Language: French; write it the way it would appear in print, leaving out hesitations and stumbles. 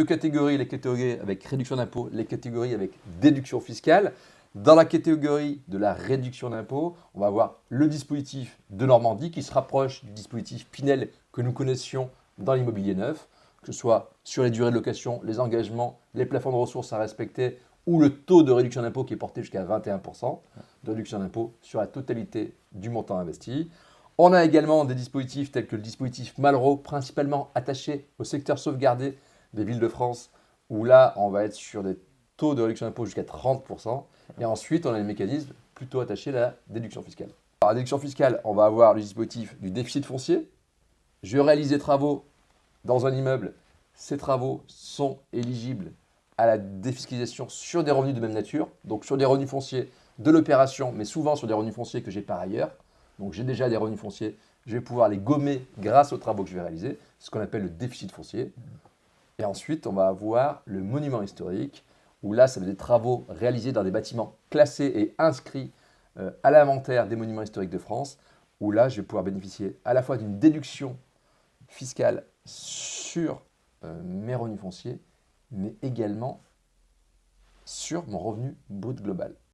Deux catégories, les catégories avec réduction d'impôt, les catégories avec déduction fiscale. Dans la catégorie de la réduction d'impôt, on va avoir le dispositif de Normandie qui se rapproche du dispositif Pinel que nous connaissions dans l'immobilier neuf, que ce soit sur les durées de location, les engagements, les plafonds de ressources à respecter ou le taux de réduction d'impôt qui est porté jusqu'à 21% de réduction d'impôt sur la totalité du montant investi. On a également des dispositifs tels que le dispositif Malraux, principalement attaché au secteur sauvegardé des villes de France, où là, on va être sur des taux de réduction d'impôt jusqu'à 30%. Et ensuite, on a les mécanismes plutôt attachés à la déduction fiscale. Alors, la déduction fiscale, on va avoir le dispositif du déficit foncier. Je réalise des travaux dans un immeuble. Ces travaux sont éligibles à la défiscalisation sur des revenus de même nature, donc sur des revenus fonciers de l'opération, mais souvent sur des revenus fonciers que j'ai par ailleurs. Donc j'ai déjà des revenus fonciers, je vais pouvoir les gommer grâce aux travaux que je vais réaliser, ce qu'on appelle le déficit foncier. Et ensuite, on va avoir le monument historique, où là, ça va être des travaux réalisés dans des bâtiments classés et inscrits à l'inventaire des monuments historiques de France, où là, je vais pouvoir bénéficier à la fois d'une déduction fiscale sur mes revenus fonciers, mais également sur mon revenu brut global.